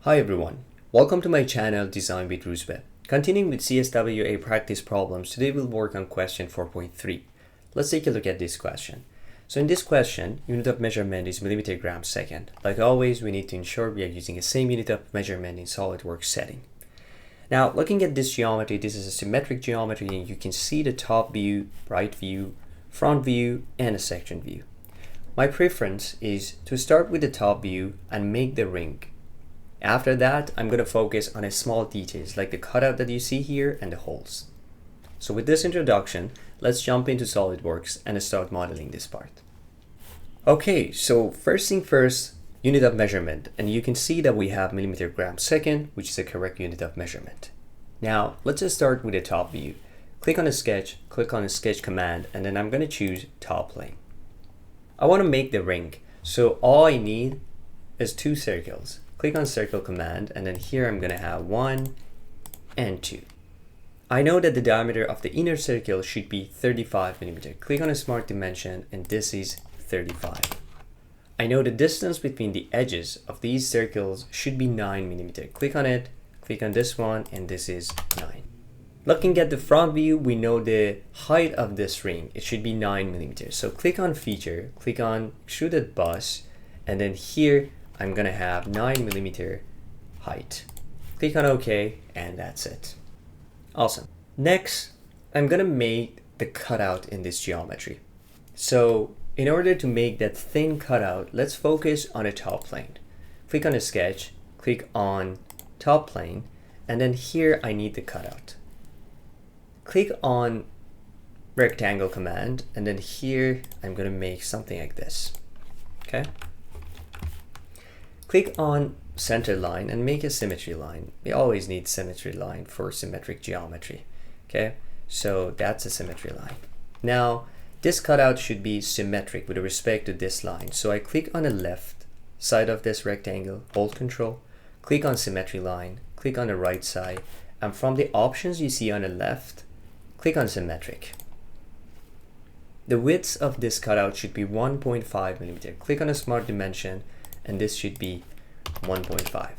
Hi everyone, welcome to my channel Design with Roosevelt. Continuing with CSWA practice problems, today we'll work on question 4.3. Let's take a look at this question. So in this question, unit of measurement is millimeter gram second. Like always, we need to ensure we are using the same unit of measurement in SolidWorks setting. Now looking at this geometry, this is a symmetric geometry and you can see the top view, right view, front view, and a section view. My preference is to start with the top view and make the ring. After that, I'm going to focus on small details like the cutout that you see here and the holes. So with this introduction, let's jump into SolidWorks and start modeling this part. Okay, so first thing first, unit of measurement. And you can see that we have millimeter gram second, which is the correct unit of measurement. Now, let's just start with the top view. Click on the sketch, click on the sketch command, and then I'm going to choose top plane. I want to make the ring. So all I need is two circles. Click on circle command, and then here I'm going to have 1 and 2. I know that the diameter of the inner circle should be 35 millimeter. Click on a smart dimension, and this is 35. I know the distance between the edges of these circles should be 9 millimeter. Click on it, click on this one, and this is 9. Looking at the front view, we know the height of this ring. It should be 9 millimeters. So click on feature, click on extruded bus, and then here I'm gonna have 9 millimeter height. Click on OK, and that's it. Awesome. Next, I'm gonna make the cutout in this geometry. So in order to make that thin cutout, let's focus on a top plane. Click on the sketch, click on top plane, and then here I need the cutout. Click on rectangle command, and then here I'm gonna make something like this. Okay. Click on center line and make a symmetry line. We always need symmetry line for symmetric geometry. Okay, so that's a symmetry line. Now, this cutout should be symmetric with respect to this line. So I click on the left side of this rectangle, hold Control, click on symmetry line, click on the right side, and from the options you see on the left, click on symmetric. The width of this cutout should be 1.5 millimeter. Click on a smart dimension, and this should be 1.5.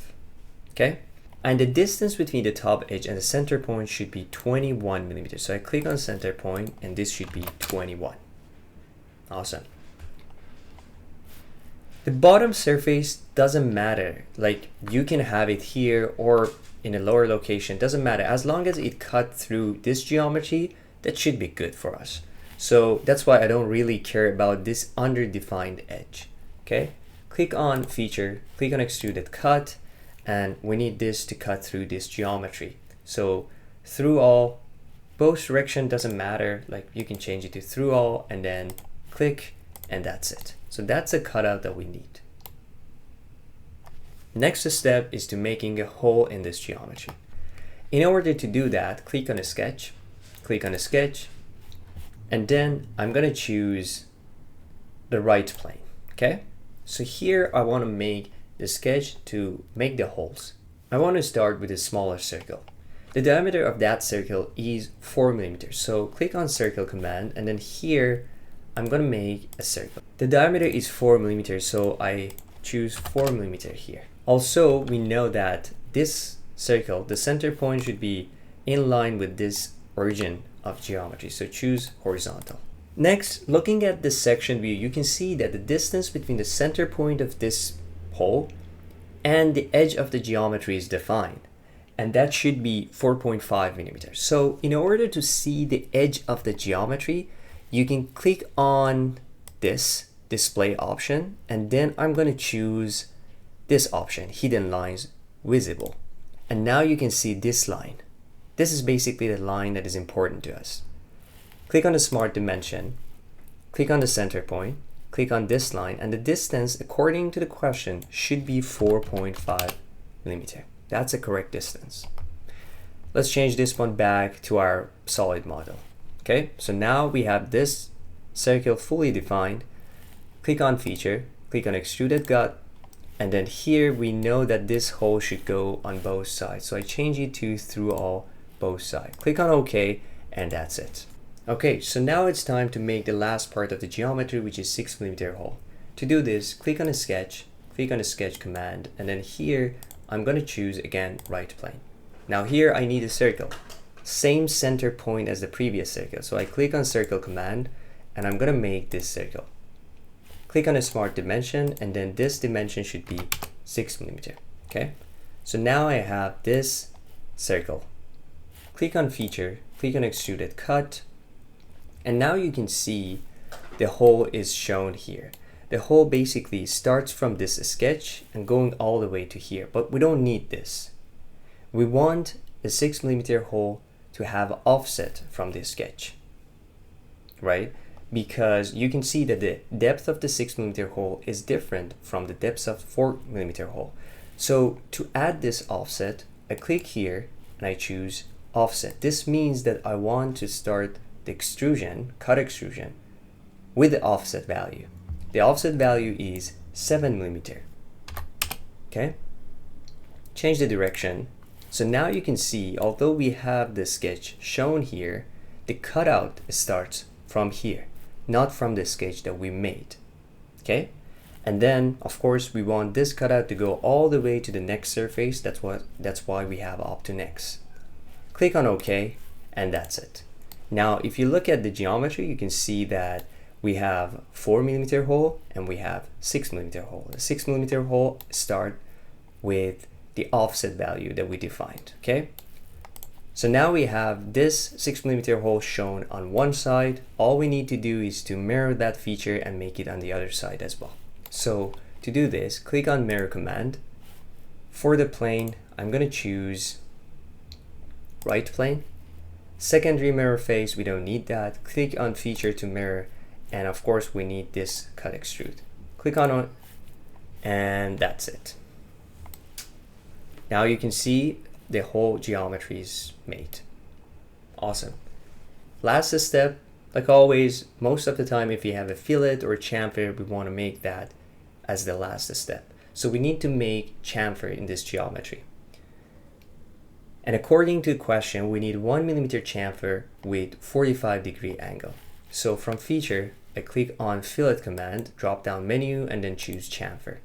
Okay, and the distance between the top edge and the center point should be 21 millimeters. So I click on center point, and this should be 21. Awesome. The bottom surface doesn't matter. Like, you can have it here or in a lower location, doesn't matter. As long as it cut through this geometry, that should be good for us. So that's why I don't really care about this underdefined edge. Okay. Click on feature, click on extruded cut, and we need this to cut through this geometry. So through all, both direction doesn't matter, like you can change it to through all and then click, and that's it. So that's a cutout that we need. Next step is to making a hole in this geometry. In order to do that, click on a sketch, click on a sketch, and then I'm gonna choose the right plane, okay? So here I want to make the sketch to make the holes. I want to start with a smaller circle. The diameter of that circle is 4 millimeters. So click on circle command, and then here I'm going to make a circle. The diameter is 4 millimeters, so I choose 4 millimeter here. Also, we know that this circle, the center point should be in line with this origin of geometry. So choose horizontal. Next, looking at this section view, you can see that the distance between the center point of this hole and the edge of the geometry is defined, and that should be 4.5 millimeters. So in order to see the edge of the geometry, you can click on this display option, and then I'm going to choose this option, hidden lines visible. And now you can see this line. This is basically the line that is important to us. Click on the smart dimension, click on the center point, click on this line, and the distance according to the question should be 4.5 millimeter. That's the correct distance. Let's change this one back to our solid model. Okay, so now we have this circle fully defined. Click on feature, click on extruded gut, and then here we know that this hole should go on both sides. So I change it to through all both sides. Click on OK, and that's it. Okay, so now it's time to make the last part of the geometry, which is 6 millimeter hole. To do this, click on a sketch, click on the sketch command, and then here I'm going to choose again right plane. Now here I need a circle, same center point as the previous circle. So I click on circle command and I'm going to make this circle. Click on a smart dimension, and then this dimension should be 6 millimeter. Okay, so now I have this circle. Click on feature, click on extruded cut, and now you can see the hole is shown here. The hole basically starts from this sketch and going all the way to here, but we don't need this. We want a 6 millimeter hole to have offset from this sketch, right? Because you can see that the depth of the 6 millimeter hole is different from the depth of 4 millimeter hole. So to add this offset, I click here and I choose offset. This means that I want to start the extrusion, cut extrusion, with the offset value. The offset value is 7 millimeter. Okay, change the direction. So now you can see, although we have the sketch shown here, the cutout starts from here, not from the sketch that we made. Okay, and then of course we want this cutout to go all the way to the next surface. That's why we have up to next. Click on OK, and that's it. Now if you look at the geometry, you can see that we have 4 millimeter hole and we have 6 millimeter hole. The 6 millimeter hole start with the offset value that we defined. Okay, so now we have this 6 millimeter hole shown on one side. All we need to do is to mirror that feature and make it on the other side as well. So to do this, click on mirror command. For the plane, I'm going to choose right plane. Secondary mirror face, we don't need that. Click on feature to mirror, and of course we need this cut extrude. Click on it, and that's it. Now you can see the whole geometry is made. Awesome. Last step, like always, most of the time if you have a fillet or a chamfer, we want to make that as the last step. So we need to make chamfer in this geometry. And according to the question, we need 1 millimeter chamfer with 45-degree angle. So from feature, I click on fillet command, drop down menu, and then choose chamfer.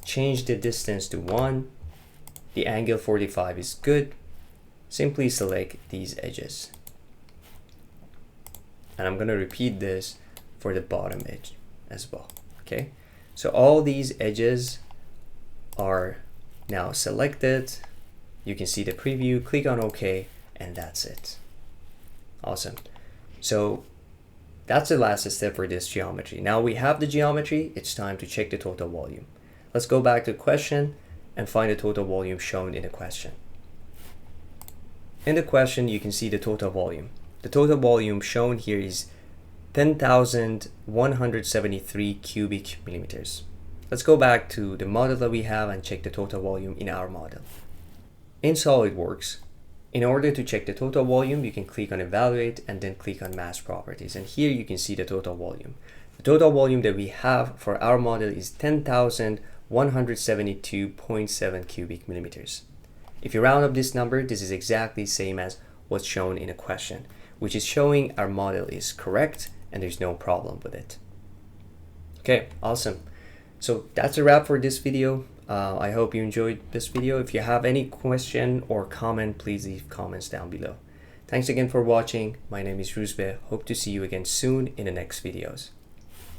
Change the distance to 1. The angle 45 is good. Simply select these edges. And I'm going to repeat this for the bottom edge as well. Okay, so all these edges are now selected. You can see the preview, click on OK, and that's it. Awesome. So that's the last step for this geometry. Now we have the geometry, it's time to check the total volume. Let's go back to the question and find the total volume shown in the question. In the question, you can see the total volume. The total volume shown here is 10,173 cubic millimeters. Let's go back to the model that we have and check the total volume in our model. In SolidWorks, in order to check the total volume, you can click on Evaluate and then click on Mass Properties. And here you can see the total volume. The total volume that we have for our model is 10,172.7 cubic millimeters. If you round up this number, this is exactly the same as what's shown in a question, which is showing our model is correct and there's no problem with it. Okay, awesome. So that's a wrap for this video. I hope you enjoyed this video. If you have any question or comment, please leave comments down below. Thanks again for watching. My name is Rusbe. Hope to see you again soon in the next videos.